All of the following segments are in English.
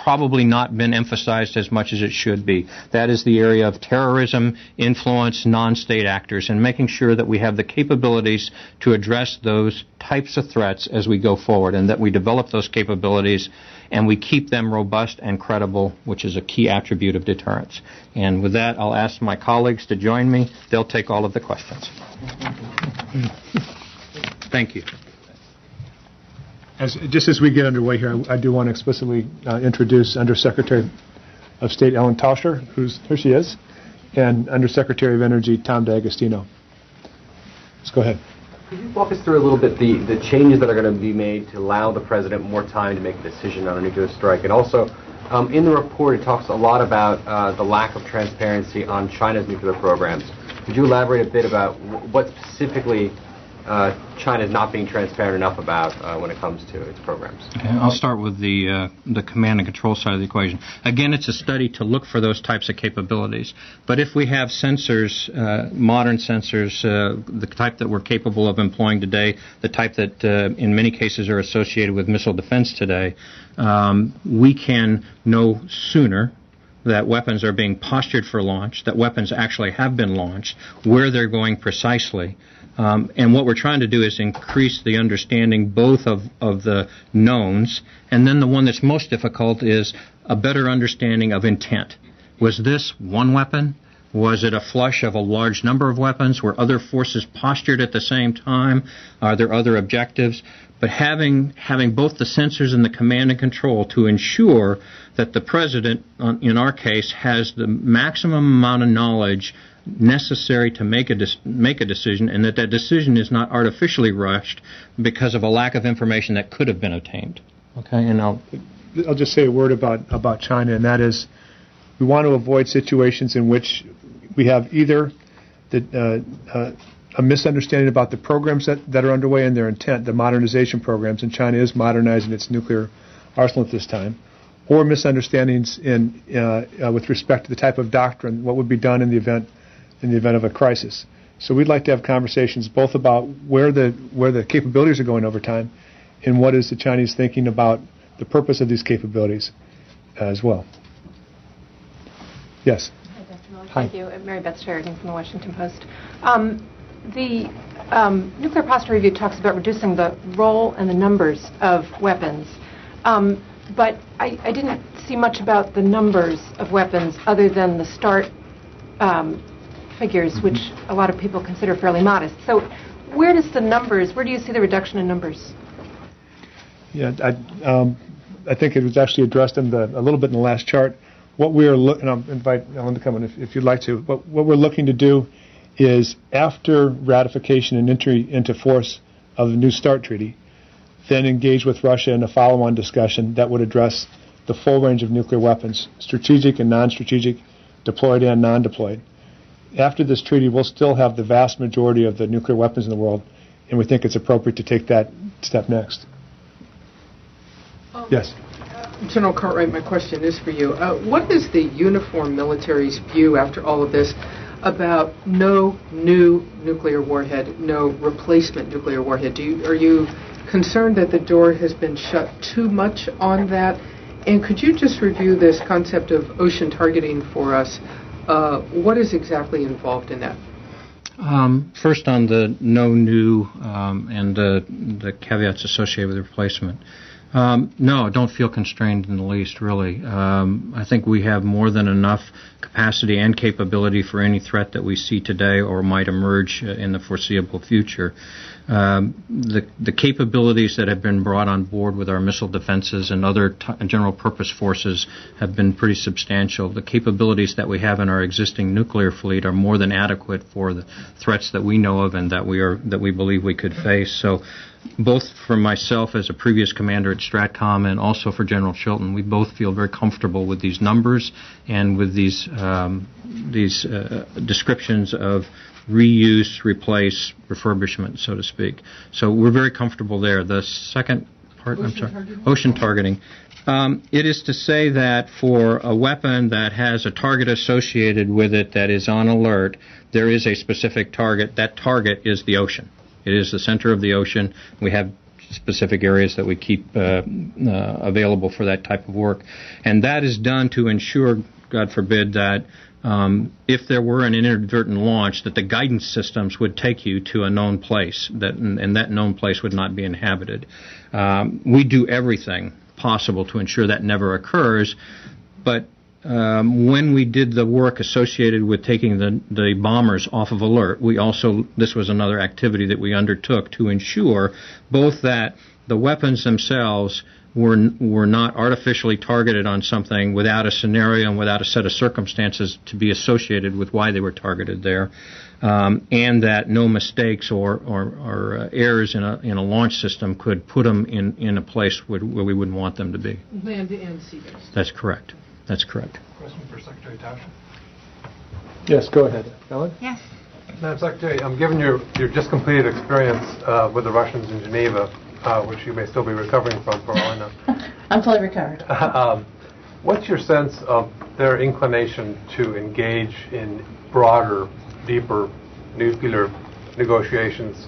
probably not been emphasized as much as it should be. That is the area of terrorism, influence, non-state actors, and making sure that we have the capabilities to address those types of threats as we go forward, and that we develop those capabilities and we keep them robust and credible, which is a key attribute of deterrence. And with that, I'll ask my colleagues to join me. They'll take all of the questions. Thank you. Just as we get underway here, I do want to explicitly introduce Undersecretary of State Ellen Tauscher, here she is, and Undersecretary of Energy Tom D'Agostino. Let's go ahead. Could you walk us through a little bit the changes that are going to be made to allow the President more time to make a decision on a nuclear strike? And also, in the report, it talks a lot about the lack of transparency on China's nuclear programs. Could you elaborate a bit about what specifically China is not being transparent enough about when it comes to its programs? Okay, I'll start with the command and control side of the equation. Again, it's a study to look for those types of capabilities. But if we have sensors, modern sensors, the type that we're capable of employing today, the type that in many cases are associated with missile defense today, we can know sooner that weapons are being postured for launch, that weapons actually have been launched, where they're going precisely. And what we're trying to do is increase the understanding both of the knowns, and then the one that's most difficult is a better understanding of intent. Was this one weapon? Was it a flush of a large number of weapons? Were other forces postured at the same time? Are there other objectives? But having both the sensors and the command and control to ensure that the President, in our case, has the maximum amount of knowledge necessary to make a decision, and that decision is not artificially rushed because of a lack of information that could have been obtained. Okay, and I'll just say a word about China, and that is we want to avoid situations in which we have either a misunderstanding about the programs that are underway and their intent, the modernization programs, and China is modernizing its nuclear arsenal at this time, or misunderstandings with respect to the type of doctrine, what would be done in the event of a crisis. So we'd like to have conversations both about where the capabilities are going over time and what is the Chinese thinking about the purpose of these capabilities as well. Yes. Hi. Thank you. Mary Beth Sheridan from the Washington Post. The nuclear posture review talks about reducing the role and the numbers of weapons, but I didn't see much about the numbers of weapons other than the START figures, which a lot of people consider fairly modest. So where do you see the reduction in numbers? Yeah, I think it was actually addressed a little bit in the last chart. What we are looking, I'll invite Ellen to come in if you'd like to, but what we're looking to do is after ratification and entry into force of the new START treaty, then engage with Russia in a follow-on discussion that would address the full range of nuclear weapons, strategic and non-strategic, deployed and non-deployed. After this treaty, we'll still have the vast majority of the nuclear weapons in the world, and we think it's appropriate to take that step next. Yes. General Cartwright, my question is for you. What is the uniform military's view after all of this about no new nuclear warhead, no replacement nuclear warhead? Are you concerned that the door has been shut too much on that? And could you just review this concept of ocean targeting for us? What is exactly involved in that? First on the no new and the caveats associated with replacement. No, don't feel constrained in the least, really. I think we have more than enough capacity and capability for any threat that we see today or might emerge in the foreseeable future. The capabilities that have been brought on board with our missile defenses and other general purpose forces have been pretty substantial. The capabilities that we have in our existing nuclear fleet are more than adequate for the threats that we know of and that we believe we could face. So both for myself as a previous commander at STRATCOM and also for General Chilton, we both feel very comfortable with these numbers and with these descriptions of reuse, replace, refurbishment, so to speak. So we're very comfortable there. The second part, ocean targeting. It is to say that for a weapon that has a target associated with it that is on alert, there is a specific target. That target is the ocean. It is the center of the ocean. We have specific areas that we keep available for that type of work. And that is done to ensure, God forbid, that if there were an inadvertent launch, that the guidance systems would take you to a known place, and that known place would not be inhabited. We do everything possible to ensure that never occurs, but when we did the work associated with taking the bombers off of alert, this was another activity that we undertook to ensure both that the weapons themselves were not artificially targeted on something without a scenario and without a set of circumstances to be associated with why they were targeted there, and that no mistakes or errors in a launch system could put them in a place where we wouldn't want them to be. Land and sea-based. That's correct. That's correct. Question for Secretary Tasha. Yes, go ahead. Ellen? Yes. Madam Secretary, given your just completed experience with the Russians in Geneva, which you may still be recovering from for all I know. I'm fully recovered. What's your sense of their inclination to engage in broader, deeper nuclear negotiations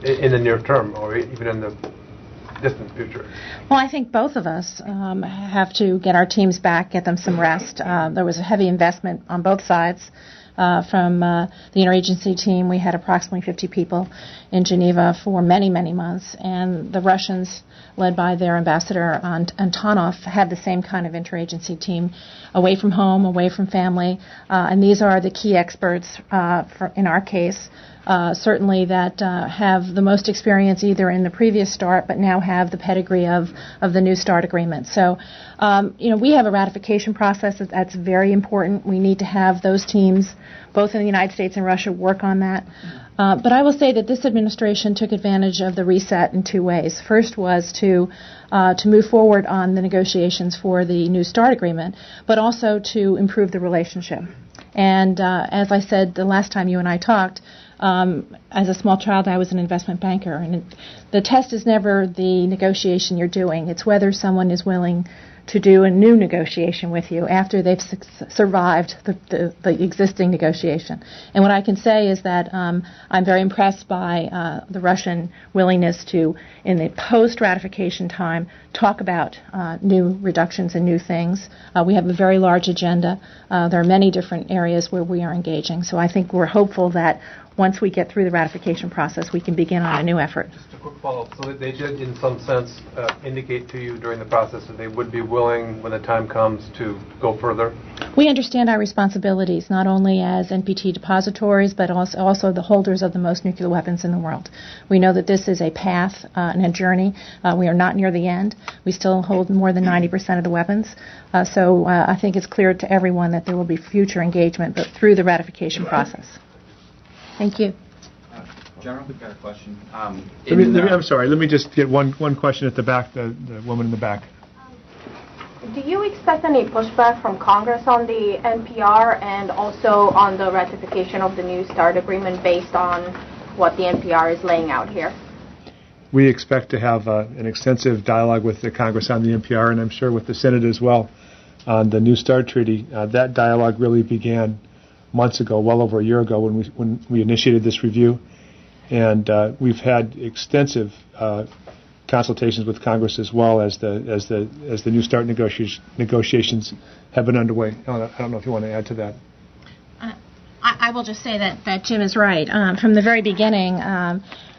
in the near term or even in the distant future? Well, I think both of us have to get our teams back, get them some rest. There was a heavy investment on both sides. From the interagency team, we had approximately 50 people in Geneva for many, many months, and the Russians, led by their ambassador Antonov, had the same kind of interagency team, away from home, away from family, and these are the key experts in our case, certainly that have the most experience either in the previous START, but now have the pedigree of the new START agreement. So, we have a ratification process that's very important. We need to have those teams, both in the United States and Russia, work on that. But I will say that this administration took advantage of the reset in two ways. First was to move forward on the negotiations for the new START agreement, but also to improve the relationship. And as I said the last time you and I talked, as a small child, I was an investment banker, and the test is never the negotiation you're doing. It's whether someone is willing to do a new negotiation with you after they've survived the existing negotiation. And what I can say is that I'm very impressed by the Russian willingness to, in the post-ratification time, talk about new reductions and new things. We have a very large agenda. There are many different areas where we are engaging. So I think we're hopeful that once we get through the ratification process, we can begin on a new effort. Just a quick follow-up. So they did, in some sense, indicate to you during the process that they would be willing, when the time comes, to go further? We understand our responsibilities, not only as NPT depositories, but also the holders of the most nuclear weapons in the world. We know that this is a path and a journey. We are not near the end. We still hold more than 90% of the weapons. So I think it's clear to everyone that there will be future engagement, but through the ratification process. Thank you. General, we've got a question. I'm sorry. Let me just get one question at the back, the woman in the back. Do you expect any pushback from Congress on the NPR and also on the ratification of the new START agreement based on what the NPR is laying out here? We expect to have an extensive dialogue with the Congress on the NPR, and I'm sure with the Senate as well, on the new START treaty. That dialogue really began months ago, well over a year ago, when we initiated this review, and we've had extensive consultations with Congress as well as the new START negotiations have been underway. I don't know if you want to add to that. I will just say that Jim is right. From the very beginning,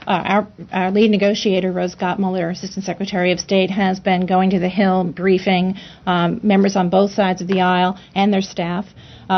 our lead negotiator, Rose Gottmuller, Assistant Secretary of State, has been going to the Hill, briefing members on both sides of the aisle and their staff.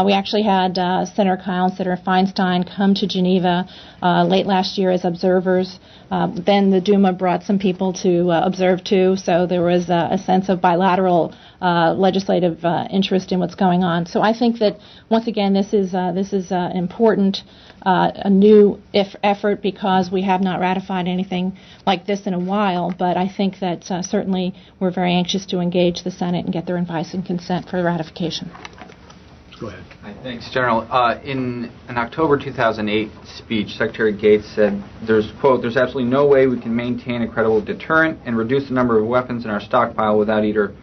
We actually had Senator Kyle and Senator Feinstein come to Geneva late last year as observers. Then the Duma brought some people to observe too, so there was a sense of bilateral legislative interest in what's going on. So I think that once again, this is an important, a new effort because we have not ratified anything like this in a while. But I think that certainly we're very anxious to engage the Senate and get their advice and consent for ratification. Go ahead. Hi, thanks, General. In an October 2008 speech, Secretary Gates said, there's absolutely no way we can maintain a credible deterrent and reduce the number of weapons in our stockpile without either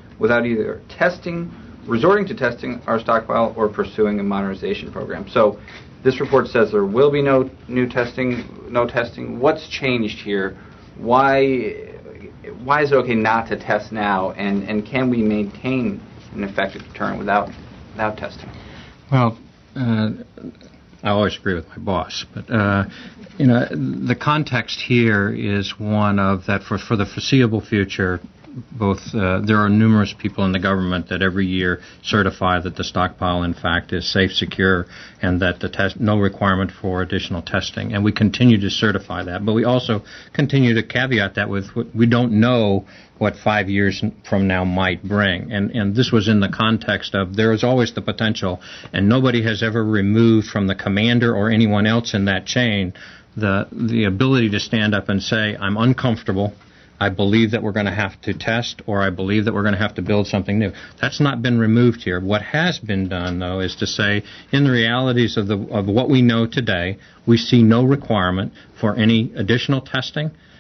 resorting to testing our stockpile or pursuing a modernization program. So this report says there will be no testing. What's changed here? Why why is it okay not to test now, and can we maintain an effective deterrent without testing? Well, I always agree with my boss, but the context here is one of that for the foreseeable future. Both there are numerous people in the government that every year certify that the stockpile, in fact, is safe, secure, and that no requirement for additional testing. And we continue to certify that, but we also continue to caveat that with we don't know what 5 years from now might bring. And this was in the context of there is always the potential, and nobody has ever removed from the commander or anyone else in that chain the ability to stand up and say, I'm uncomfortable, I believe that we're going to have to test, or I believe that we're going to have to build something new. That's not been removed here. What has been done, though, is to say, in the realities of what we know today, we see no requirement for any additional testing